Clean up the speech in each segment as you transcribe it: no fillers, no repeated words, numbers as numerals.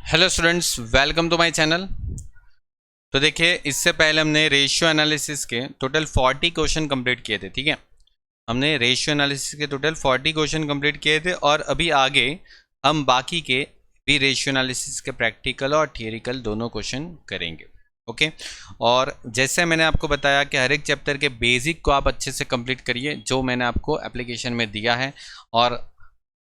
Hello students, welcome to my channel. तो देखिए, इससे पहले हमने रेशियो एनालिसिस के टोटल 40 क्वेश्चन कंप्लीट किए थे। ठीक है, हमने रेशियो एनालिसिस के टोटल 40 क्वेश्चन कंप्लीट किए थे और अभी आगे हम बाकी के भी रेशियो एनालिसिस के प्रैक्टिकल और थियरिकल दोनों क्वेश्चन करेंगे। ओके, और जैसे मैंने आपको बताया कि हर एक चैप्टर के बेसिक को आप अच्छे से कंप्लीट करिए, जो मैंने आपको एप्लीकेशन में दिया है, और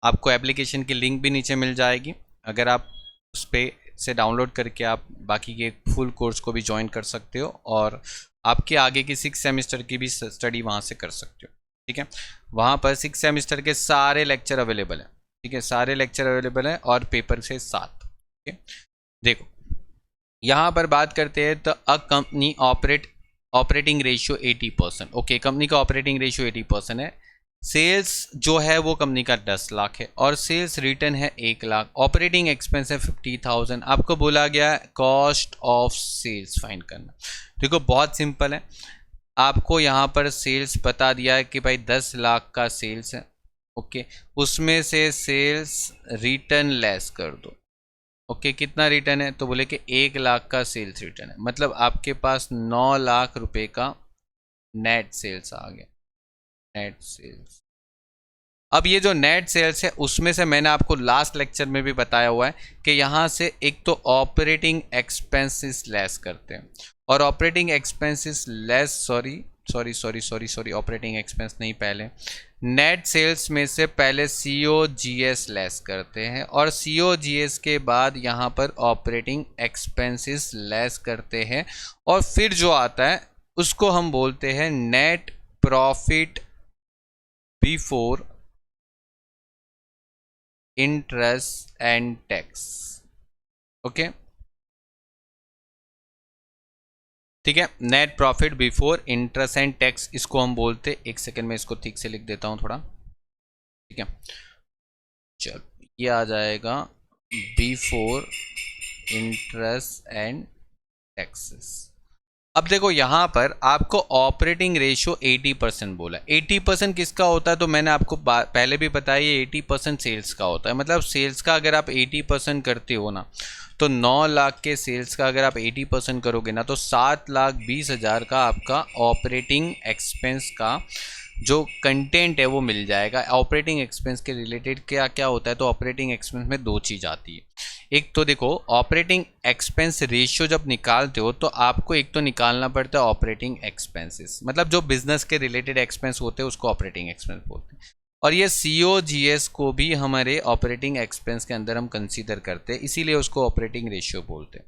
आपको एप्लीकेशन की लिंक भी नीचे मिल जाएगी। अगर आप उस पर से डाउनलोड करके आप बाकी के फुल कोर्स को भी ज्वाइन कर सकते हो और आपके आगे की 6 सेमेस्टर की भी स्टडी वहाँ से कर सकते हो। ठीक है, वहाँ पर 6 सेमेस्टर के सारे लेक्चर अवेलेबल हैं। ठीक है, सारे लेक्चर अवेलेबल हैं और पेपर से साथ। ठीक है, देखो यहाँ पर बात करते हैं तो a company operating ratio 80%। Okay, company का ऑपरेटिंग रेशियो 80% है। सेल्स जो है वो कंपनी का 10 लाख है और सेल्स रिटर्न है 1 लाख। ऑपरेटिंग एक्सपेंस है 50,000। आपको बोला गया है कॉस्ट ऑफ सेल्स फाइंड करना। देखो बहुत सिंपल है, आपको यहाँ पर सेल्स बता दिया है कि भाई 10 लाख का सेल्स है। ओके, उसमें से सेल्स रिटर्न लेस कर दो। ओके, कितना रिटर्न है? तो बोले कि 1 लाख का सेल्स रिटर्न है, मतलब आपके पास 9 लाख रुपए का नेट सेल्स आ गया। नेट सेल्स, अब ये जो नेट सेल्स है उसमें से मैंने आपको लास्ट लेक्चर में भी बताया हुआ है कि यहाँ से एक तो ऑपरेटिंग एक्सपेंसेस लेस करते हैं, और operating expenses less sorry operating expense नहीं, पहले नेट सेल्स में से पहले COGS लेस करते हैं और COGS के बाद यहाँ पर ऑपरेटिंग एक्सपेंसेस लेस करते हैं, और फिर जो आता है उसको हम बोलते हैं net profit before interest and tax. Okay, ठीक है, net profit before interest and tax इसको हम बोलते। एक सेकेंड में इसको ठीक से लिख देता हूं थोड़ा। ठीक है, चल ये आ जाएगा बिफोर इंटरेस्ट एंड टैक्सेस। अब देखो यहाँ पर आपको ऑपरेटिंग रेशियो 80% बोला। 80% किसका होता है? तो मैंने आपको पहले भी बताया, ये 80% सेल्स का होता है। मतलब सेल्स का अगर आप 80% करते हो ना, तो 9 लाख के सेल्स का अगर आप 80% करोगे ना, तो 7,20,000 का आपका ऑपरेटिंग एक्सपेंस का जो कंटेंट है वो मिल जाएगा। ऑपरेटिंग एक्सपेंस के रिलेटेड क्या क्या होता है? तो ऑपरेटिंग एक्सपेंस में 2 चीज़ आती है। एक तो देखो, ऑपरेटिंग एक्सपेंस रेशियो जब निकालते हो तो आपको एक तो निकालना पड़ता है ऑपरेटिंग एक्सपेंसेस, मतलब जो बिजनेस के रिलेटेड एक्सपेंस होते हैं उसको ऑपरेटिंग एक्सपेंस बोलते हैं। और ये COGS को भी हमारे ऑपरेटिंग एक्सपेंस के अंदर हम कंसीडर करते हैं, इसीलिए उसको ऑपरेटिंग रेशियो बोलते हैं।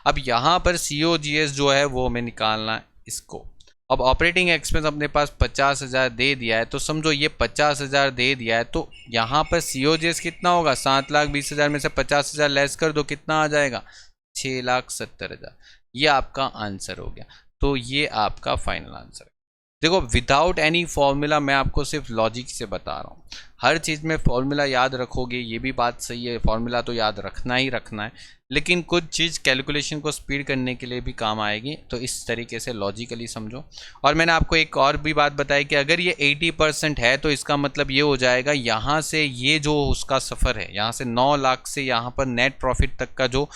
अब यहाँ पर COGS जो है वो हमें निकालना है इसको। अब ऑपरेटिंग एक्सपेंस अपने पास 50,000 दे दिया है, तो समझो ये 50,000 दे दिया है, तो यहाँ पर COGS कितना होगा? 7,20,000 में से 50,000 लेस कर दो, कितना आ जाएगा? 6,70,000। ये आपका आंसर हो गया। तो ये आपका फाइनल आंसर है। देखो, विदाउट एनी फॉर्मूला, मैं आपको सिर्फ लॉजिक से बता रहा हूँ। हर चीज़ में फॉर्मूला याद रखोगे, ये भी बात सही है, फॉर्मूला तो याद रखना ही रखना है, लेकिन कुछ चीज़ कैलकुलेशन को स्पीड करने के लिए भी काम आएगी, तो इस तरीके से लॉजिकली समझो। और मैंने आपको एक और भी बात बताई कि अगर ये 80% है तो इसका मतलब ये हो जाएगा, यहाँ से ये जो उसका सफ़र है, यहाँ से 9 लाख से यहाँ पर नेट प्रॉफिट तक का जो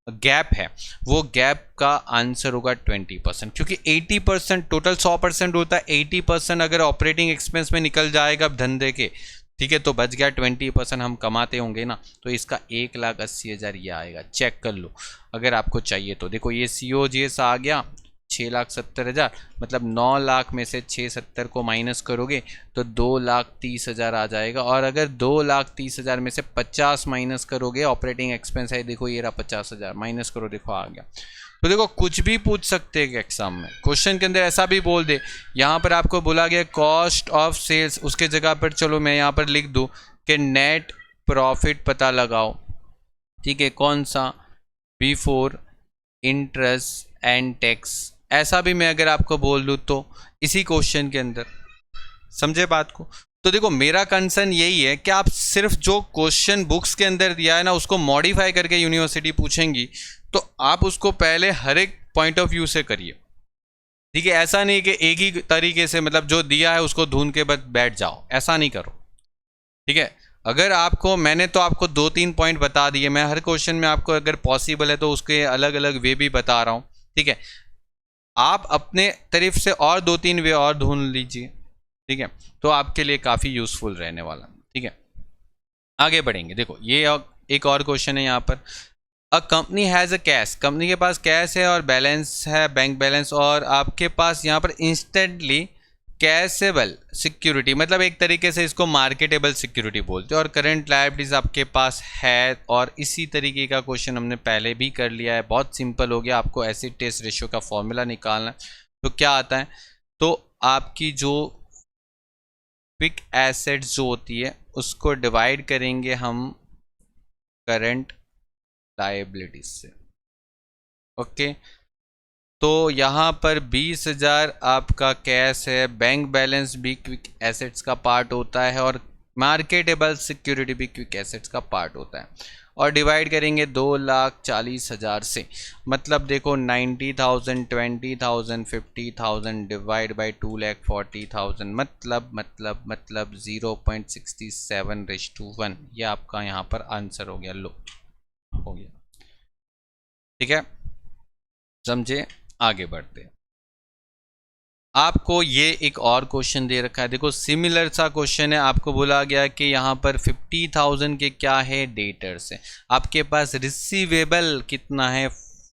गैप है, वो गैप का आंसर होगा 20%, क्योंकि 80% टोटल 100% होता है। 80% अगर ऑपरेटिंग एक्सपेंस में निकल जाएगा धंधे के, ठीक है, तो बच गया 20% हम कमाते होंगे ना, तो इसका 1,80,000 ये आएगा। चेक कर लो अगर आपको चाहिए तो। देखो ये COGS आ गया 6,70,000, मतलब 9 लाख में से 670 को माइनस करोगे तो 2,30,000 आ जाएगा। और अगर 2,30,000 में से 50 माइनस करोगे, ऑपरेटिंग एक्सपेंस है, देखो ये रहा 50,000, माइनस करो, देखो आ गया। तो देखो कुछ भी पूछ सकते हैं एग्जाम में, क्वेश्चन के अंदर ऐसा भी बोल दे, यहाँ पर आपको बोला गया कॉस्ट ऑफ सेल्स, उसके जगह पर चलो मैं यहाँ पर लिख दूँ कि नेट प्रॉफिट पता लगाओ। ठीक है, कौन सा? Before interest and tax. ऐसा भी मैं अगर आपको बोल दूँ तो इसी क्वेश्चन के अंदर, समझे बात को? तो देखो मेरा कंसर्न यही है कि आप सिर्फ जो क्वेश्चन बुक्स के अंदर दिया है ना, उसको मॉडिफाई करके यूनिवर्सिटी पूछेंगी, तो आप उसको पहले हर एक पॉइंट ऑफ व्यू से करिए। ठीक है, ऐसा नहीं कि एक ही तरीके से मतलब जो दिया है उसको ढूंढ के बस बैठ जाओ, ऐसा नहीं करो। ठीक है, अगर आपको, मैंने तो आपको 2-3 पॉइंट बता दिए, मैं हर क्वेश्चन में आपको अगर पॉसिबल है तो उसके अलग अलग वे भी बता रहा हूँ, ठीक है। आप अपने तरफ से और 2-3 वे और ढूंढ लीजिए, ठीक है, तो आपके लिए काफ़ी यूजफुल रहने वाला, ठीक है। आगे बढ़ेंगे। देखो ये एक और क्वेश्चन है यहाँ पर। A company has a cash, company के पास कैश है और बैलेंस है, बैंक बैलेंस, और आपके पास यहाँ पर इंस्टेंटली कैशेबल सिक्योरिटी, मतलब एक तरीके से इसको मार्केटेबल सिक्योरिटी बोलते हैं, और करंट लायबिलिटीज आपके पास है। और इसी तरीके का क्वेश्चन हमने पहले भी कर लिया है, बहुत सिंपल हो गया। आपको एसिड टेस्ट रेशियो का फॉर्मूला निकालना है, तो क्या आता है, तो आपकी जो क्विक एसेट्स जो होती है उसको डिवाइड करेंगे हम करंट लायबिलिटीज से, ओके। तो यहाँ पर 20,000 आपका कैश है, बैंक बैलेंस भी क्विक एसेट्स का पार्ट होता है, और मार्केटेबल सिक्योरिटी भी क्विक एसेट्स का पार्ट होता है, और डिवाइड करेंगे 2,40,000 से। मतलब देखो 90,000, 20,000, 50,000 डिवाइड बाई 2,40,000, मतलब 0.67:1। ये आपका यहाँ पर आंसर हो गया। लो, हो गया, ठीक है, समझे। आगे बढ़ते हैं। आपको ये एक और क्वेश्चन दे रखा है, देखो सिमिलर सा क्वेश्चन है। आपको बोला गया कि यहाँ पर 50,000 के क्या है, डेटर्स है। आपके पास रिसीवेबल कितना है,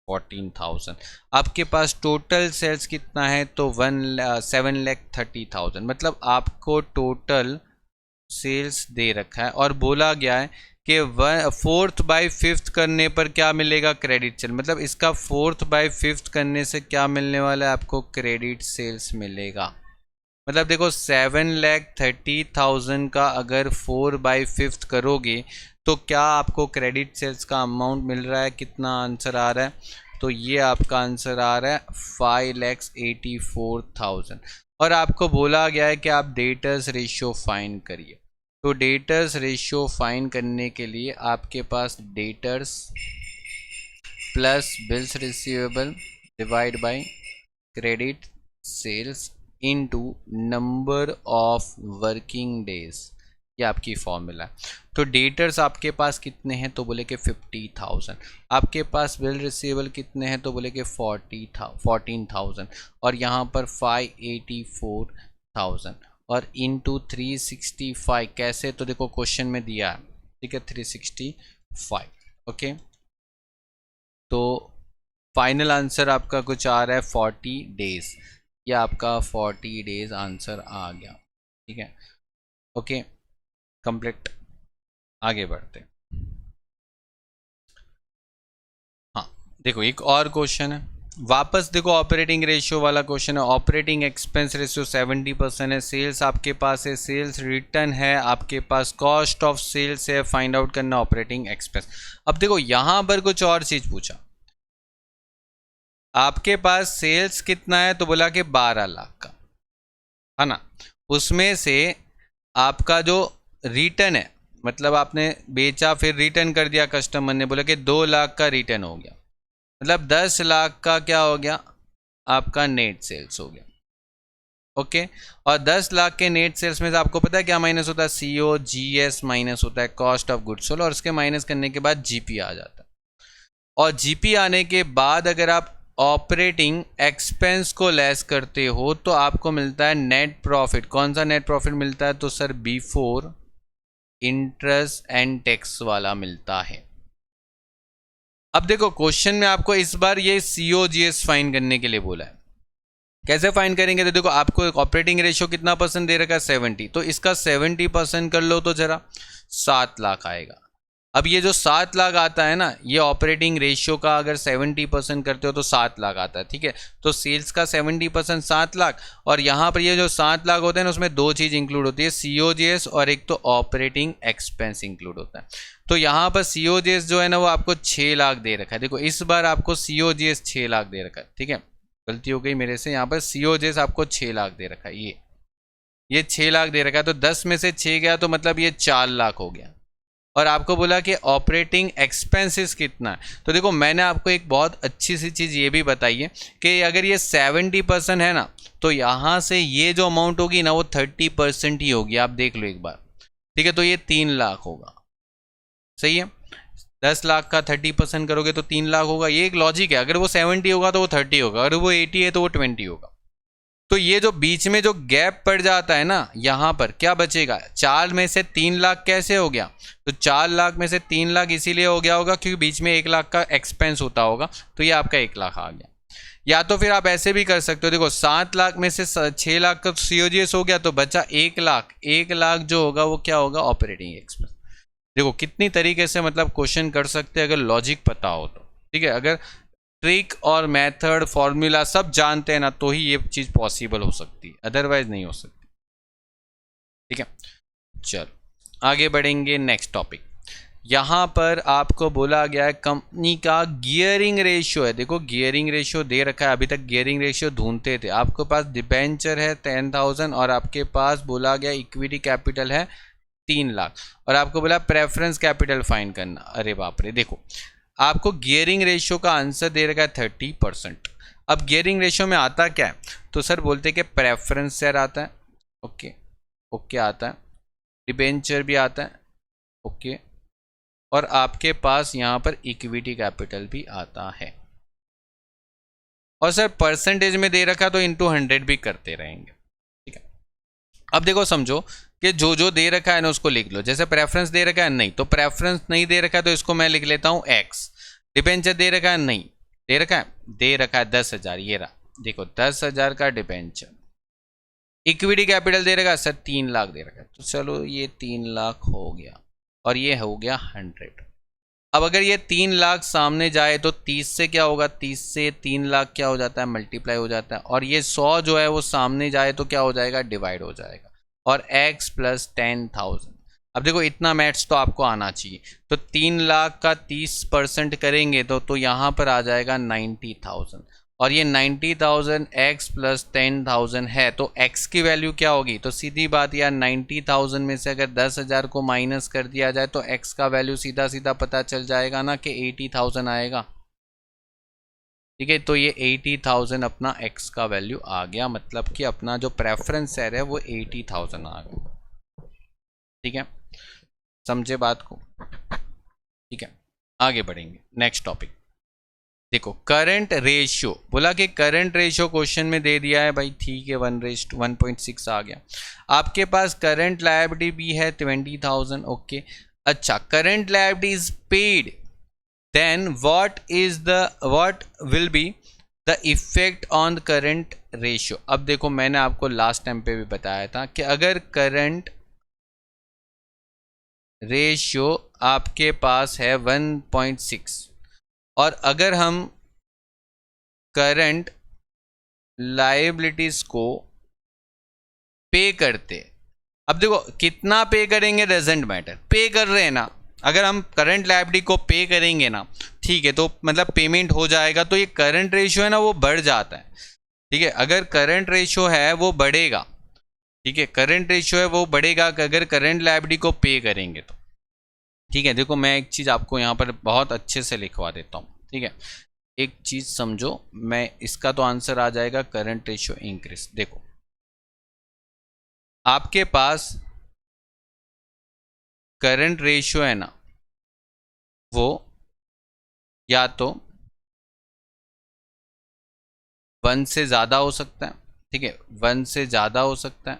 14,000। आपके पास टोटल सेल्स कितना है, तो 7,30,000। मतलब आपको टोटल सेल्स दे रखा है, और बोला गया है कि 4/5 करने पर क्या मिलेगा, क्रेडिट सेल। मतलब इसका 4/5 करने से क्या मिलने वाला है, आपको क्रेडिट सेल्स मिलेगा। मतलब देखो 7,30,000 का अगर 4/5 करोगे तो क्या आपको क्रेडिट सेल्स का अमाउंट मिल रहा है, कितना आंसर आ रहा है, तो ये आपका आंसर आ रहा है 5,84,000। और आपको बोला गया है कि आप डेटर्स रेशियो फाइंड करिए। तो डेटर्स रेशियो फाइंड करने के लिए आपके पास debtors plus bills receivable divide by credit sales into number of working days, ये आपकी फॉर्मूला है। तो डेटर्स आपके पास कितने हैं, तो बोले कि 50,000। आपके पास बिल रिसीवेबल कितने हैं, तो बोले कि 14,000, और यहाँ पर 5,84,000, और इंटू 365 कैसे, तो देखो क्वेश्चन में दिया है, ठीक है, 365, ओके। तो फाइनल आंसर आपका कुछ आ रहा है 40 डेज। ये आपका 40 डेज आंसर आ गया, ठीक है, ओके, कंप्लीट। आगे बढ़ते हैं। हाँ देखो एक और क्वेश्चन है, वापस देखो ऑपरेटिंग रेशियो वाला क्वेश्चन है। ऑपरेटिंग एक्सपेंस रेशियो 70% है, सेल्स आपके पास है, सेल्स रिटर्न है आपके पास, कॉस्ट ऑफ सेल्स है, फाइंड आउट करना ऑपरेटिंग एक्सपेंस। अब देखो यहां पर कुछ और चीज पूछा, आपके पास सेल्स कितना है, तो बोला कि 12 लाख का है ना, उसमें से आपका जो रिटर्न है, मतलब आपने बेचा फिर रिटर्न कर दिया कस्टमर ने, बोला कि 2 लाख का रिटर्न हो गया, मतलब 10 लाख का क्या हो गया, आपका नेट सेल्स हो गया, ओके। और 10 लाख के नेट सेल्स में से आपको पता है क्या माइनस होता है, COGS माइनस होता है, कॉस्ट ऑफ गुड्स सोल्ड, और उसके माइनस करने के बाद GP आ जाता है। और GP आने के बाद अगर आप ऑपरेटिंग एक्सपेंस को लेस करते हो तो आपको मिलता है नेट प्रॉफिट। कौन सा नेट प्रॉफिट मिलता है, तो sir before interest and tax वाला मिलता है। अब देखो क्वेश्चन में आपको इस बार ये COGS फाइंड करने के लिए बोला है। कैसे फाइंड करेंगे, तो देखो आपको ऑपरेटिंग रेशियो कितना परसेंट दे रखा है, 70, तो इसका 70% कर लो तो जरा 7 लाख आएगा। अब ये जो 7 लाख आता है ना, ये ऑपरेटिंग रेशियो का अगर 70% करते हो तो 7 लाख आता है, ठीक है। तो सेल्स का 70% 7 लाख, और यहाँ पर ये जो 7 लाख होते हैं ना, उसमें दो चीज़ इंक्लूड होती है, COGS और एक तो ऑपरेटिंग एक्सपेंस इंक्लूड होता है। तो यहाँ पर COGS जो है ना वो आपको 6 लाख दे रखा है। देखो इस बार आपको COGS 6 लाख दे रखा है, ठीक है, गलती हो गई मेरे से, यहाँ पर COGS आपको 6 लाख दे रखा है, ये 6 लाख दे रखा है, तो 10 में से 6 गया तो मतलब ये 4 लाख हो गया। और आपको बोला कि ऑपरेटिंग एक्सपेंसेस कितना है, तो देखो मैंने आपको एक बहुत अच्छी सी चीज़ ये भी बताई है कि अगर ये 70% है ना, तो यहाँ से ये जो अमाउंट होगी ना वो 30% ही होगी। आप देख लो एक बार, ठीक है, तो ये 3 लाख होगा, सही है। 10 लाख का 30% करोगे तो 3 लाख होगा, ये एक लॉजिक है। अगर वो 70 होगा तो वो 30 होगा, अगर वो 80 है तो वो 20 होगा। तो ये जो बीच में जो गैप पड़ जाता है ना, यहां पर क्या बचेगा, 4 में से 3 लाख कैसे हो गया, तो 4 लाख में से 3 लाख इसीलिए हो गया होगा क्योंकि बीच में 1 लाख का एक्सपेंस होता होगा, तो ये आपका 1 लाख आ गया। या तो फिर आप ऐसे भी कर सकते हो, देखो 7 लाख में से 6 लाख का सीओजीएस हो गया तो बचा 1 लाख, 1 लाख जो होगा वो क्या होगा, ऑपरेटिंग एक्सपेंस। देखो कितनी तरीके से मतलब क्वेश्चन कर सकते हैं अगर लॉजिक पता हो तो, ठीक है। अगर ट्रिक और मेथड फॉर्मूला सब जानते हैं ना तो ही ये चीज पॉसिबल हो सकती है, अदरवाइज नहीं हो सकती, ठीक है। चलो आगे बढ़ेंगे, नेक्स्ट टॉपिक। यहां पर आपको बोला गया है कंपनी का गियरिंग रेशियो है। देखो गियरिंग रेशियो दे रखा है, अभी तक गियरिंग रेशियो ढूंढते थे। आपके पास डिबेंचर है 10,000 और आपके पास बोला गया इक्विटी कैपिटल है 3 लाख, और आपको बोला प्रेफरेंस कैपिटल फाइंड करना। अरे बाप रे, देखो आपको गियरिंग रेशियो का आंसर दे रखा है 30%। अब गियरिंग रेशियो में आता क्या है, तो सर बोलते हैं कि प्रेफरेंस शेयर आता है, ओके ओके आता है, डिबेंचर भी आता है, ओके, और आपके पास यहां पर इक्विटी कैपिटल भी आता है। और सर परसेंटेज में दे रखा तो इंटू 100 भी करते रहेंगे, ठीक है। अब देखो समझो कि जो जो दे रखा है ना उसको लिख लो। जैसे प्रेफरेंस दे रखा है नहीं, तो प्रेफरेंस नहीं दे रखा है तो इसको मैं लिख लेता हूं एक्स। डिबेंचर दे रखा है नहीं, दे रखा है 10,000, ये रहा देखो 10,000 का डिबेंचर। इक्विटी कैपिटल दे रखा सर 3 लाख दे रखा है, तो चलो ये 3 लाख हो गया और ये हो गया 100। अब अगर ये 3 लाख सामने जाए तो 30 से क्या होगा, 30 से 3 लाख क्या हो जाता है, मल्टीप्लाई हो जाता है, और ये 100 जो है वो सामने जाए तो क्या हो जाएगा, डिवाइड हो जाएगा, और x प्लस 10,000। अब देखो इतना मैथ्स तो आपको आना चाहिए, तो 3 लाख का 30% करेंगे तो यहाँ पर आ जाएगा 90,000, और ये 90,000 x प्लस 10,000 है, तो x की वैल्यू क्या होगी, तो सीधी बात यार 90,000 में से अगर 10,000 को माइनस कर दिया जाए तो x का वैल्यू सीधा सीधा पता चल जाएगा ना कि 80,000 आएगा, ठीक है। तो ये 80,000 अपना x का वैल्यू आ गया, मतलब कि अपना जो प्रेफरेंस शेयर है वो 80,000 आ गया, ठीक है। समझे बात को, ठीक है। आगे बढ़ेंगे, नेक्स्ट टॉपिक। देखो करंट रेशियो, बोला कि करंट रेशियो क्वेश्चन में दे दिया है भाई, ठीक है 1:1.6 आ गया। आपके पास करंट लायबिलिटी भी है 20,000, ओके। अच्छा, current liability is paid, then what will be the effect on current ratio. अब देखो मैंने आपको लास्ट टाइम पे भी बताया था कि अगर करंट रेशियो आपके पास है 1.6 और अगर हम करंट लायबिलिटीज को पे करते, अब देखो कितना पे करेंगे डजेंट मैटर, पे कर रहे हैं ना, अगर हम करंट लायबिलिटी को पे करेंगे ना, ठीक है, तो मतलब पेमेंट हो जाएगा, तो ये करंट रेशियो है ना वो बढ़ जाता है, ठीक है। अगर करंट रेशियो है वो बढ़ेगा, ठीक है, करंट रेशियो है वो बढ़ेगा अगर करंट लायबिलिटी को पे करेंगे तो, ठीक है। देखो मैं एक चीज़ आपको यहाँ पर बहुत अच्छे से लिखवा देता हूँ, ठीक है। एक चीज़ समझो, मैं इसका तो आंसर आ जाएगा करंट रेशियो इंक्रीज। देखो आपके पास करंट रेशियो है ना वो या तो 1 से ज़्यादा हो सकता है, ठीक है, 1 से ज़्यादा हो सकता है,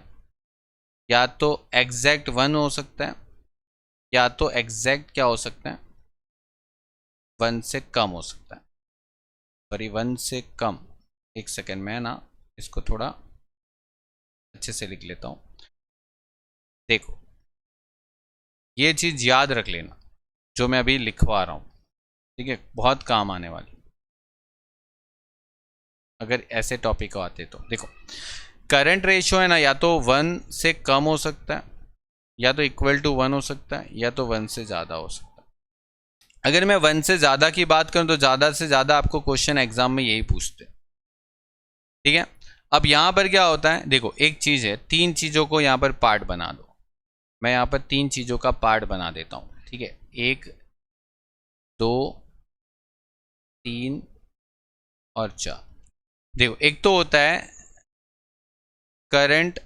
या तो एग्जैक्ट 1 हो सकता है, या तो एग्जैक्ट क्या हो सकता है, 1 से कम हो सकता है, सॉरी 1 से कम। एक सेकेंड में ना इसको थोड़ा अच्छे से लिख लेता हूँ। देखो ये चीज़ याद रख लेना जो मैं अभी लिखवा रहा हूँ, ठीक है, बहुत काम आने वाली अगर ऐसे टॉपिक आते तो। देखो करंट रेशियो है ना या तो 1 से कम हो सकता है, या तो इक्वल टू 1 हो सकता है, या तो 1 से ज़्यादा हो सकता है। अगर मैं 1 से ज़्यादा की बात करूँ तो ज़्यादा से ज़्यादा आपको क्वेश्चन एग्जाम में यही पूछते हैं, ठीक है। अब यहाँ पर क्या होता है, देखो एक चीज़ है, 3 चीज़ों को यहाँ पर पार्ट बना दो, मैं यहाँ पर 3 चीज़ों का पार्ट बना देता हूँ, ठीक है, 1 2 3 और 4। देखो एक तो होता है करंट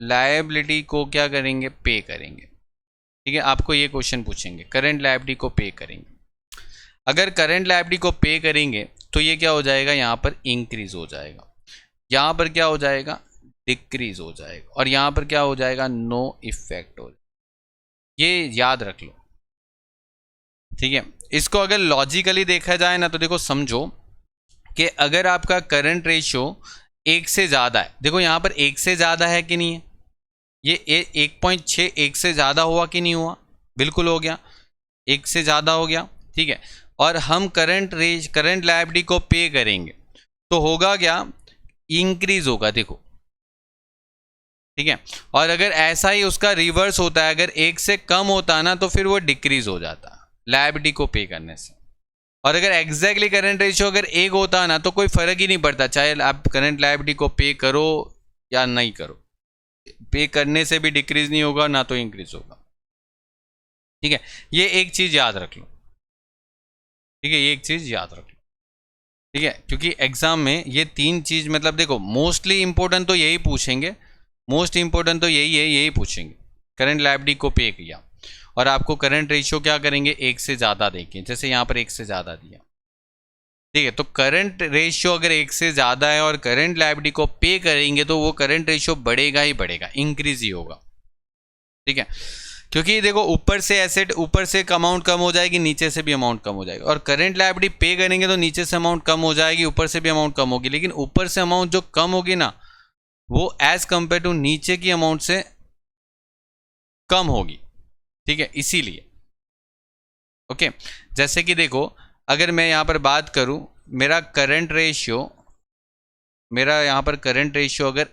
लायबिलिटी को क्या करेंगे, पे करेंगे। ठीक है, आपको ये क्वेश्चन पूछेंगे करंट लायबिलिटी को पे करेंगे। अगर करंट लायबिलिटी को पे करेंगे तो ये क्या हो जाएगा, यहाँ पर इंक्रीज हो जाएगा, यहाँ पर क्या हो जाएगा, डिक्रीज हो जाएगा, और यहाँ पर क्या हो जाएगा, नो इफेक्ट हो जाएगा। ये याद रख लो। ठीक है, इसको अगर लॉजिकली देखा जाए ना तो देखो समझो कि अगर आपका करंट रेशियो 1 से ज़्यादा है, देखो यहाँ पर 1 से ज़्यादा है कि नहीं है, ये 1.6 1 से ज़्यादा हुआ कि नहीं हुआ, बिल्कुल हो गया, 1 से ज़्यादा हो गया। ठीक है, और हम करंट लायबिलिटी को पे करेंगे तो होगा क्या, इंक्रीज होगा, देखो। ठीक है, और अगर ऐसा ही उसका रिवर्स होता है, अगर 1 से कम होता है ना तो फिर वो डिक्रीज हो जाता है लायबिलिटी को पे करने से। और अगर एग्जैक्टली करंट रेशियो अगर 1 होता है ना तो कोई फर्क ही नहीं पड़ता, चाहे आप करंट लायबिलिटी को पे करो या नहीं करो, पे करने से भी डिक्रीज नहीं होगा ना तो इंक्रीज होगा। ठीक है, ये एक चीज याद रख लो। ठीक है, ये एक चीज याद रख लो। ठीक है, क्योंकि एग्जाम में ये 3 चीज मतलब देखो मोस्टली इंपॉर्टेंट तो यही पूछेंगे, मोस्ट इंपॉर्टेंट तो यही है, यही पूछेंगे। करंट लायबिलिटी को पे किया और आपको करंट रेशियो क्या करेंगे, 1 से ज़्यादा देंगे, जैसे यहाँ पर 1 से ज़्यादा दिया। ठीक है, तो करंट रेशियो अगर 1 से ज़्यादा है और करंट लायबिलिटी को पे करेंगे तो वो करंट रेशियो बढ़ेगा ही बढ़ेगा, इंक्रीज ही होगा। ठीक है, क्योंकि देखो ऊपर से एसेट, ऊपर से अमाउंट कम हो जाएगी, नीचे से भी अमाउंट कम हो जाएगा, और करंट लायबिलिटी पे करेंगे तो नीचे से अमाउंट कम हो जाएगी, ऊपर से भी अमाउंट कम होगी, लेकिन ऊपर से अमाउंट जो कम होगी ना वो एज कंपेयर टू नीचे की अमाउंट से कम होगी। ठीक है, इसीलिए ओके। जैसे कि देखो अगर मैं यहाँ पर बात करूँ, मेरा यहाँ पर करंट रेशियो अगर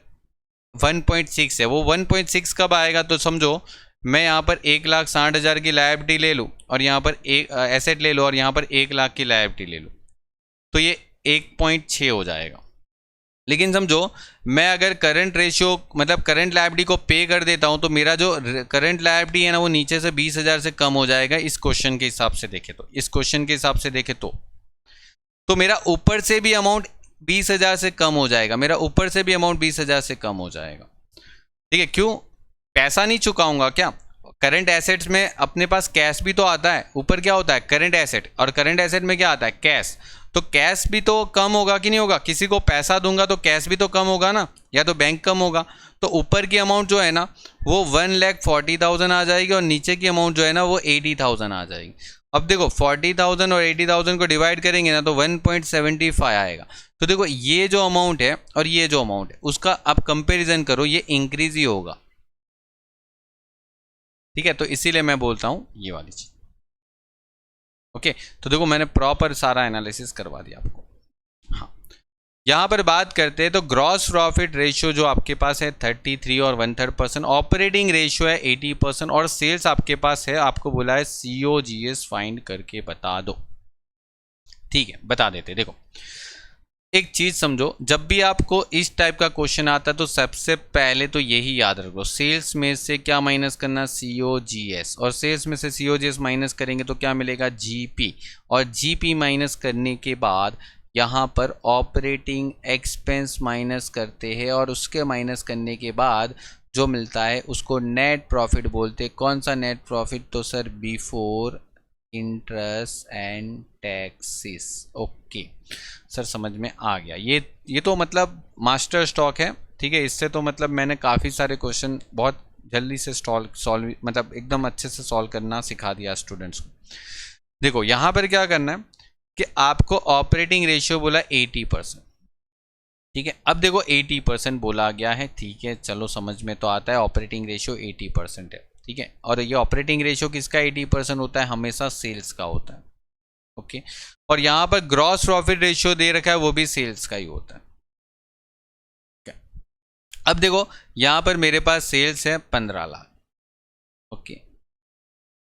1.6 है, वो 1.6 कब आएगा, तो समझो मैं यहाँ पर 1,60,000 की लायबिलिटी ले लूँ और यहाँ पर एक एसेट ले लो और यहाँ पर 1 लाख की लायबिलिटी ले लूँ, तो ये 1.6 हो जाएगा। लेकिन समझो मैं अगर करंट रेशियो मतलब करंट लायबिलिटी को पे कर देता हूं तो मेरा जो करंट लायबिलिटी है ना वो नीचे से 20,000 से कम हो जाएगा। इस क्वेश्चन के हिसाब से देखें तो, इस क्वेश्चन के हिसाब से देखें तो मेरा ऊपर से भी अमाउंट 20,000 से कम हो जाएगा, मेरा ऊपर से भी अमाउंट 20,000 से कम हो जाएगा। ठीक है, क्यों, पैसा नहीं चुकाऊंगा क्या, करंट एसेट्स में अपने पास कैश भी तो आता है, ऊपर क्या होता है करंट एसेट, और करंट एसेट में क्या आता है कैश, तो कैश भी तो कम होगा कि नहीं होगा, किसी को पैसा दूंगा तो कैश भी तो कम होगा ना, या तो बैंक कम होगा, तो ऊपर की अमाउंट जो है ना वो 1,40,000 आ जाएगी और नीचे की अमाउंट जो है ना वो 80,000 आ जाएगी। अब देखो 40,000 और 80,000 को डिवाइड करेंगे ना तो 1.75 आएगा। तो देखो ये जो अमाउंट है और ये जो अमाउंट है उसका आप कंपेरिजन करो, ये इंक्रीज ही होगा। ठीक है, तो इसीलिए मैं बोलता हूं ये वाली चीज। ओके, तो देखो मैंने प्रॉपर सारा एनालिसिस करवा दिया आपको। हाँ, यहां पर बात करते हैं तो ग्रॉस प्रॉफिट रेशियो जो आपके पास है 33 और 1/3%, ऑपरेटिंग रेशियो है 80% और सेल्स आपके पास है, आपको बोला है COGS फाइंड करके बता दो। ठीक है, बता देते। देखो एक चीज समझो, जब भी आपको इस टाइप का क्वेश्चन आता है तो सबसे पहले तो यही याद रखो, सेल्स में से क्या माइनस करना, COGS, और सेल्स में से COGS माइनस करेंगे तो क्या मिलेगा, GP, और GP माइनस करने के बाद यहाँ पर ऑपरेटिंग एक्सपेंस माइनस करते हैं और उसके माइनस करने के बाद जो मिलता है उसको नेट प्रॉफिट बोलते हैं। कौन सा नेट प्रॉफिट, तो sir before interest and taxes. Okay sir, समझ में आ गया। ये तो मतलब मास्टर स्टॉक है। ठीक है, इससे तो मतलब मैंने काफ़ी सारे क्वेश्चन बहुत जल्दी से सॉल्व मतलब एकदम अच्छे से सॉल्व करना सिखा दिया स्टूडेंट्स को। देखो यहाँ पर क्या करना है कि आपको ऑपरेटिंग रेशियो बोला 80%। ठीक है, अब देखो 80% बोला गया है, ठीक है चलो समझ में तो आता है, ऑपरेटिंग रेशियो 80% है। ठीक है, और ये ऑपरेटिंग रेशियो किसका 80% होता है, हमेशा सेल्स का होता है। ओके, और यहां पर ग्रॉस प्रॉफिट रेशियो दे रखा है वो भी सेल्स का ही होता है। अब देखो यहां पर मेरे पास सेल्स है 15 लाख। ओके,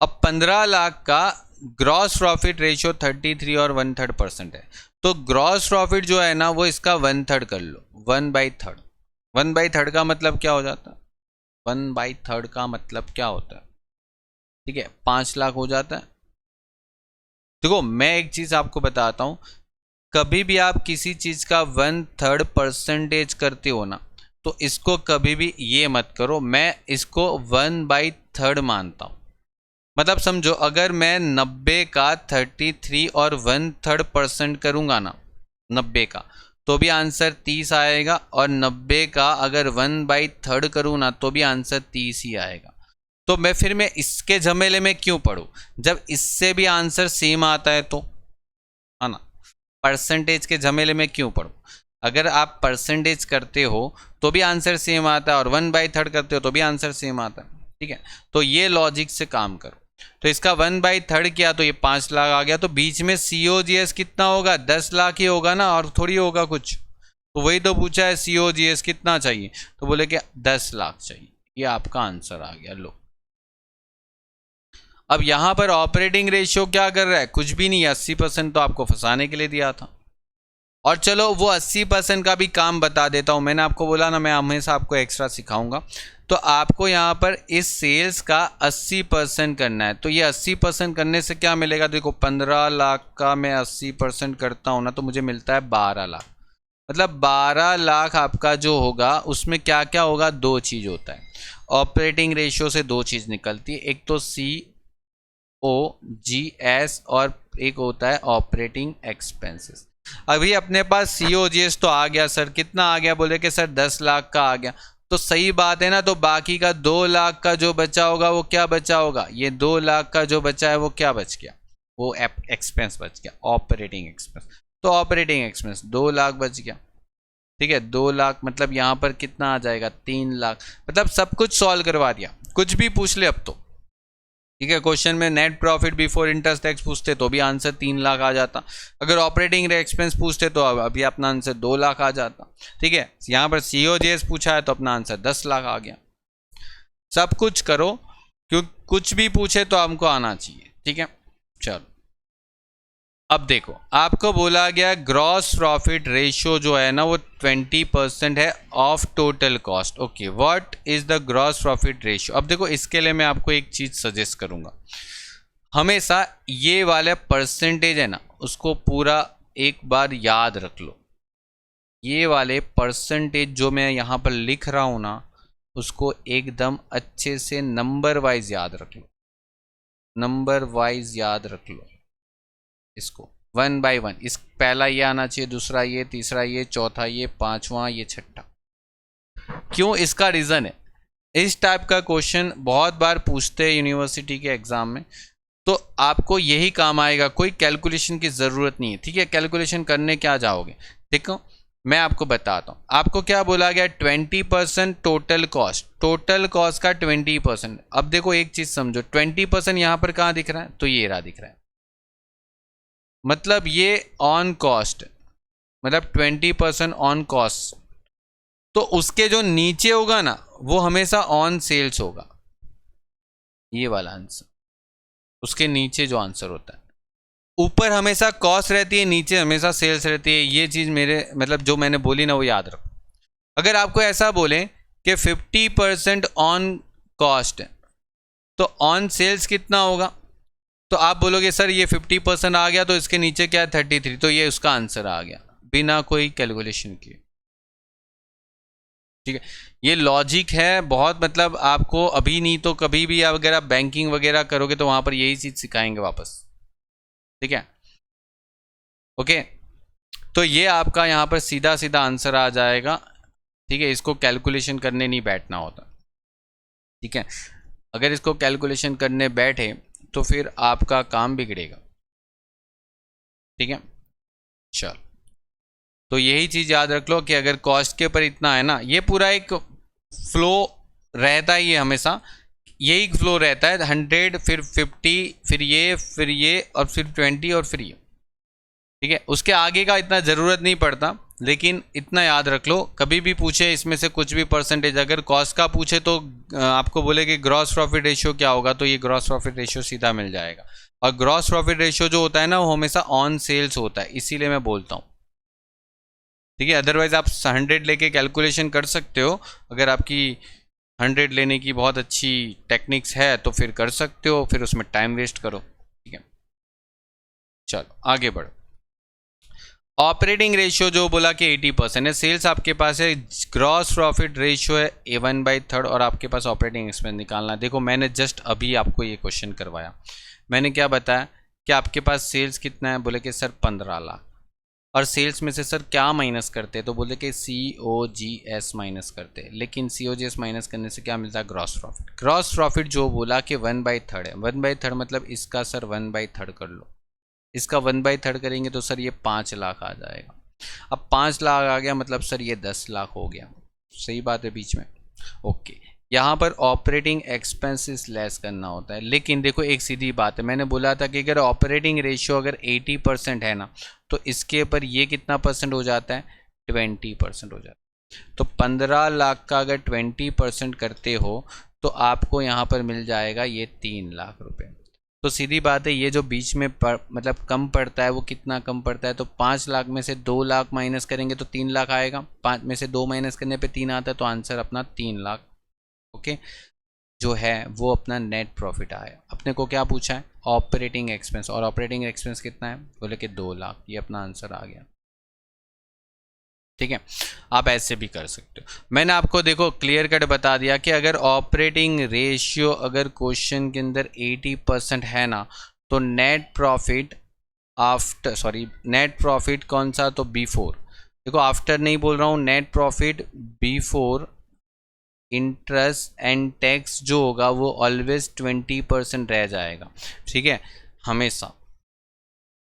अब 15 लाख का ग्रॉस प्रॉफिट रेशियो 33 और 1/3% है, तो ग्रॉस प्रॉफिट जो है ना वो इसका 1/3 कर लो, 1/3। 1/3 का मतलब क्या हो जाता है, 1/3 का मतलब क्या होता है, ठीक है 5 लाख हो जाता है। देखो मैं एक चीज आपको बताता हूं, कभी भी आप किसी चीज का 1/3 परसेंटेज करते हो ना तो इसको कभी भी ये मत करो, मैं इसको 1/3 मानता हूँ। मतलब समझो, अगर मैं 90 का 33 और 1/3% करूँगा ना, 90 का, तो भी आंसर 30 आएगा, और 90 का अगर 1/3 करूँ ना तो भी आंसर 30 ही आएगा। तो मैं इसके झमेले में क्यों पढ़ूँ, जब इससे भी आंसर सेम आता है तो, है ना। परसेंटेज के झमेले में क्यों पढ़ूँ, अगर आप परसेंटेज करते हो तो भी आंसर सेम आता है, और 1/3 करते हो तो भी आंसर सेम आता है, ठीक है। तो ये लॉजिक से काम करो। तो इसका 1/3 किया तो ये 5 लाख आ गया, तो बीच में COGS कितना होगा, 10 लाख ही होगा ना, और थोड़ी होगा कुछ। तो वही तो पूछा है, COGS कितना चाहिए, तो बोले कि 10 लाख चाहिए। ये आपका आंसर आ गया। लो, अब यहां पर ऑपरेटिंग रेशियो क्या कर रहा है, कुछ भी नहीं, 80% तो आपको फंसाने के लिए दिया था। और चलो वो 80% का भी काम बता देता हूँ। मैंने आपको बोला ना, मैं हमेशा आपको एक्स्ट्रा सिखाऊंगा। तो आपको यहाँ पर इस सेल्स का 80% करना है। तो ये 80% करने से क्या मिलेगा, देखो 15 लाख का मैं 80% करता हूँ ना, तो मुझे मिलता है 12 लाख। मतलब 12 लाख आपका जो होगा उसमें क्या क्या होगा, दो चीज़ होता है। ऑपरेटिंग रेशियो से दो चीज़ निकलती है, एक तो COGS और एक होता है ऑपरेटिंग एक्सपेंसेस। अभी अपने पास COGS तो आ गया सर, कितना आ गया, बोले कि सर 10 लाख का आ गया। तो सही बात है ना, तो बाकी का 2 लाख का जो बचा होगा वो क्या बचा होगा, ये 2 लाख का जो बचा है वो क्या बच गया, वो एक्सपेंस बच गया, ऑपरेटिंग एक्सपेंस। तो ऑपरेटिंग एक्सपेंस 2 लाख बच गया, ठीक है। 2 लाख मतलब यहाँ पर कितना आ जाएगा, 3 लाख। मतलब सब कुछ सॉल्व करवा दिया, कुछ भी पूछ ले अब तो, ठीक है। क्वेश्चन में net profit before interest tax पूछते तो भी आंसर 3 लाख आ जाता, अगर ऑपरेटिंग एक्सपेंस पूछते तो अभी अपना आंसर 2 लाख आ जाता, ठीक है। यहाँ पर COGS पूछा है तो अपना आंसर 10 लाख आ गया। सब कुछ करो, क्यों कुछ भी पूछे तो हमको आना चाहिए, ठीक है। चलो, अब देखो, आपको बोला गया ग्रॉस प्रॉफिट रेशियो जो है ना वो 20% है of total cost. Okay, what is the gross profit ratio. अब देखो, इसके लिए मैं आपको एक चीज सजेस्ट करूंगा, हमेशा ये वाला परसेंटेज है ना उसको पूरा एक बार याद रख लो। ये वाले परसेंटेज जो मैं यहाँ पर लिख रहा हूँ ना, उसको एकदम अच्छे से नंबर वाइज याद रख लो, नंबर वाइज याद रख लो इसको, 1 बाय 1। इस पहला ये आना चाहिए, दूसरा ये, तीसरा ये, चौथा ये, पांचवा ये, छठा। क्यों, इसका रीज़न है, इस टाइप का क्वेश्चन बहुत बार पूछते हैं यूनिवर्सिटी के एग्जाम में, तो आपको यही काम आएगा, कोई कैलकुलेशन की ज़रूरत नहीं है, ठीक है। कैलकुलेशन करने क्या जाओगे, देखो मैं आपको बताता हूँ। आपको क्या बोला गया, 20% टोटल कॉस्ट, टोटल कॉस्ट का 20%। अब देखो एक चीज़ समझो, 20% यहाँ पर कहाँ दिख रहा है, तो ये रहा दिख रहा है, मतलब ये ऑन कॉस्ट, मतलब 20% ऑन कॉस्ट। तो उसके जो नीचे होगा ना वो हमेशा ऑन सेल्स होगा, ये वाला आंसर। उसके नीचे जो आंसर होता है, ऊपर हमेशा कॉस्ट रहती है, नीचे हमेशा सेल्स रहती है। ये चीज़ मेरे मतलब जो मैंने बोली ना वो याद रखो। अगर आपको ऐसा बोले कि 50% ऑन कॉस्ट है, तो ऑन सेल्स कितना होगा, तो आप बोलोगे सर ये 50% आ गया तो इसके नीचे क्या है, 33, तो ये उसका आंसर आ गया बिना कोई कैलकुलेशन किए, ठीक है। ये लॉजिक है बहुत, मतलब आपको अभी नहीं तो कभी भी अगर आप बैंकिंग वगैरह करोगे तो वहां पर यही चीज सिखाएंगे वापस, ठीक है। ओके, तो ये आपका यहाँ पर सीधा सीधा आंसर आ जाएगा, ठीक है। इसको कैलकुलेशन करने नहीं बैठना होता, ठीक है। अगर इसको कैलकुलेशन करने बैठे तो फिर आपका काम बिगड़ेगा, ठीक है। चलो, तो यही चीज़ याद रख लो कि अगर कॉस्ट के ऊपर इतना है ना, ये पूरा एक फ्लो रहता ही है हमेशा, यही फ्लो रहता है, 100 फिर 50 फिर ये और फिर 20 और फिर ये, ठीक है। उसके आगे का इतना ज़रूरत नहीं पड़ता, लेकिन इतना याद रख लो, कभी भी पूछे इसमें से कुछ भी परसेंटेज, अगर कॉस्ट का पूछे तो आपको बोले कि ग्रॉस प्रॉफिट रेशियो क्या होगा, तो ये ग्रॉस प्रॉफिट रेशियो सीधा मिल जाएगा। और ग्रॉस प्रॉफिट रेशियो जो होता है ना वो हमेशा ऑन सेल्स होता है, इसीलिए मैं बोलता हूँ, ठीक है। अदरवाइज आप 100 लेके कैलकुलेशन कर सकते हो, अगर आपकी 100 लेने की बहुत अच्छी टेक्निक्स है तो फिर कर सकते हो, फिर उसमें टाइम वेस्ट करो, ठीक है। चलो आगे बढ़ो। ऑपरेटिंग रेशियो जो बोला कि 80% है, सेल्स आपके पास है, ग्रॉस प्रॉफिट रेशियो है A1/3 और आपके पास ऑपरेटिंग एक्सपेंस निकालना है। देखो मैंने जस्ट अभी आपको ये क्वेश्चन करवाया, मैंने क्या बताया कि आपके पास सेल्स कितना है, बोले कि सर 15 लाख, और सेल्स में से सर क्या माइनस करते हैं, तो बोले कि COGS माइनस करते हैं, लेकिन COGS माइनस करने से क्या मिलता है, ग्रॉस प्रॉफिट। ग्रॉस प्रॉफिट जो बोला कि 1/3 है, 1/3 मतलब इसका सर 1/3 कर लो, इसका 1/3 करेंगे तो सर ये 5 लाख आ जाएगा। अब 5 लाख आ गया मतलब सर ये 10 लाख हो गया, सही बात है बीच में, ओके। यहाँ पर ऑपरेटिंग एक्सपेंसेस लेस करना होता है, लेकिन देखो एक सीधी बात है, मैंने बोला था कि अगर ऑपरेटिंग रेशियो अगर 80% है ना, तो इसके ऊपर ये कितना परसेंट हो जाता है, 20% हो जाता है। तो 15 लाख का अगर 20% करते हो तो आपको यहाँ पर मिल जाएगा ये 3 लाख रुपए। तो सीधी बात है, ये जो बीच में मतलब कम पड़ता है वो कितना कम पड़ता है, तो 5 लाख में से 2 लाख माइनस करेंगे तो 3 लाख आएगा, 5 में से 2 माइनस करने पे 3 आता है, तो आंसर अपना 3 लाख, ओके, जो है वो अपना नेट प्रॉफिट आया। अपने को क्या पूछा है, ऑपरेटिंग एक्सपेंस, और ऑपरेटिंग एक्सपेंस कितना है, बोले कि 2 लाख, ये अपना आंसर आ गया। ठीक है, आप ऐसे भी कर सकते हो। मैंने आपको देखो क्लियर कट बता दिया कि अगर ऑपरेटिंग रेशियो अगर क्वेश्चन के अंदर 80% है ना, तो net profit after, sorry net profit कौन सा, तो बिफोर, देखो आफ्टर नहीं बोल रहा हूँ, net profit before interest and tax जो होगा वो ऑलवेज 20% रह जाएगा, ठीक है, हमेशा,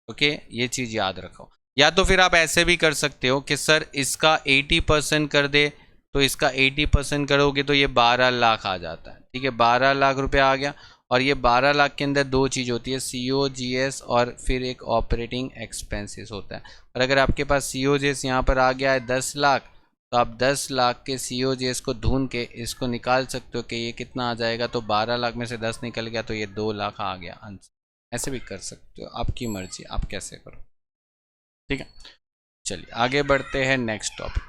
ओके, ये चीज़ याद रखो। या तो फिर आप ऐसे भी कर सकते हो कि सर इसका 80% कर दे, तो इसका 80% करोगे तो ये 12 लाख आ जाता है, ठीक है, 12 लाख रुपए आ गया। और ये 12 लाख के अंदर दो चीज़ होती है, COGS और फिर एक ऑपरेटिंग एक्सपेंसेस होता है। और अगर आपके पास COGS यहाँ पर आ गया है 10 लाख, तो आप 10 लाख के COGS को ढूंढ के इसको निकाल सकते हो कि ये कितना आ जाएगा, तो 12 लाख में से 10 निकल गया तो ये 2 लाख आ गया आंसर। ऐसे भी कर सकते हो, आपकी मर्जी, आप कैसे करो, ठीक है। चलिए आगे बढ़ते हैं नेक्स्ट टॉपिक।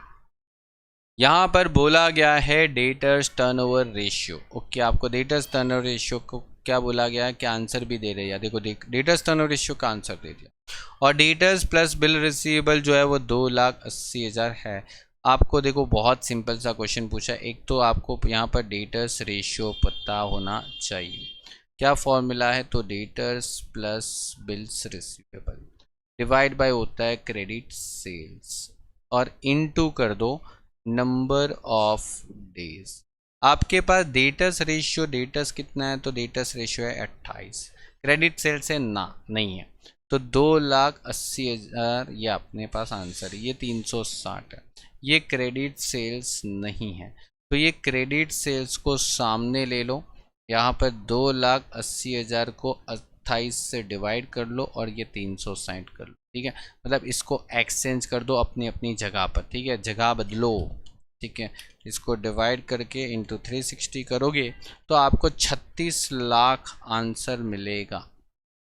यहाँ पर बोला गया है डेटर्स टर्नओवर रेशियो, ओके, आपको डेटर्स टर्नओवर रेशियो को क्या बोला गया है, क्या आंसर भी दे रहे हैं, देखो डेटर्स टर्नओवर रेशियो का आंसर दे दिया, और डेटर्स प्लस बिल रिसीवेबल जो है वो 2,80,000 है। आपको देखो बहुत सिंपल सा क्वेश्चन पूछा है, एक तो आपको यहाँ पर डेटर्स रेशियो पता होना चाहिए, क्या फॉर्मूला है, तो debtors plus bills receivable divide bye होता है क्रेडिट सेल्स, और इनटू कर दो नंबर ऑफ डेज। आपके पास डेटर्स रेशियो, डेटर्स कितना है, तो डेटर्स रेशियो है 28, क्रेडिट सेल्स है ना, नहीं है, तो 2,80,000 ये अपने पास आंसर है, ये 360 है, ये क्रेडिट सेल्स नहीं है, तो ये क्रेडिट सेल्स को सामने ले लो, यहाँ पर 2,80,000 को 28 से डिवाइड कर लो और ये 360 कर लो, ठीक है, मतलब इसको एक्सचेंज कर दो अपनी अपनी जगह पर, ठीक है, जगह बदलो, ठीक है, इसको डिवाइड करके इंटू 360 करोगे तो आपको 36 लाख आंसर मिलेगा,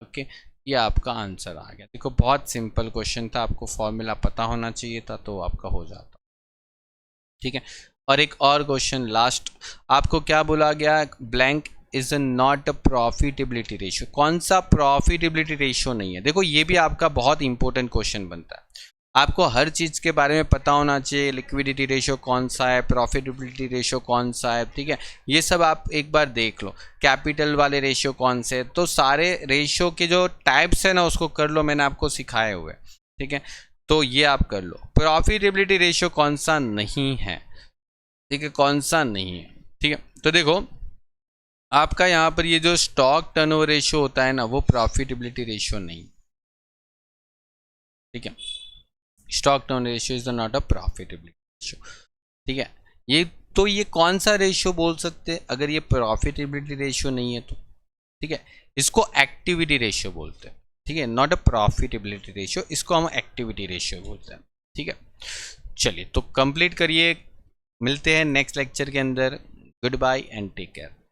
ओके, ये आपका आंसर आ गया। देखो बहुत सिंपल क्वेश्चन था, आपको फॉर्मूला पता होना चाहिए था तो आपका हो जाता, ठीक है। और एक और क्वेश्चन लास्ट, आपको क्या बोला गया, blank is not a profitability ratio, कौन सा प्रॉफिटेबिलिटी रेशियो नहीं है। देखो ये भी आपका बहुत इंपॉर्टेंट क्वेश्चन बनता है, आपको हर चीज़ के बारे में पता होना चाहिए, लिक्विडिटी रेशियो कौन सा है, प्रॉफिटेबिलिटी रेशियो कौन सा है, ठीक है, ये सब आप एक बार देख लो, कैपिटल वाले रेशियो कौन से, तो सारे रेशियो के जो टाइप्स है ना उसको कर लो, मैंने आपको सिखाए हुए, ठीक है, तो ये आप कर लो। प्रॉफिटेबिलिटी रेशियो कौन सा नहीं है, ठीक है, कौन सा नहीं है, ठीक है, तो देखो आपका यहाँ पर ये जो स्टॉक टर्नओवर रेशियो होता है ना वो प्रॉफिटेबिलिटी रेशियो नहीं, ठीक है, stock turn ratio is not a profitability ratio, ठीक है, ये तो ये कौन सा रेशियो बोल सकते हैं अगर ये प्रॉफिटेबिलिटी रेशियो नहीं है तो, ठीक है, इसको एक्टिविटी रेशियो बोलते हैं, ठीक है, नॉट अ प्रॉफिटेबिलिटी रेशियो, इसको हम एक्टिविटी रेशियो बोलते हैं, ठीक है। चलिए तो कंप्लीट करिए, मिलते हैं नेक्स्ट लेक्चर के अंदर, goodbye and take care.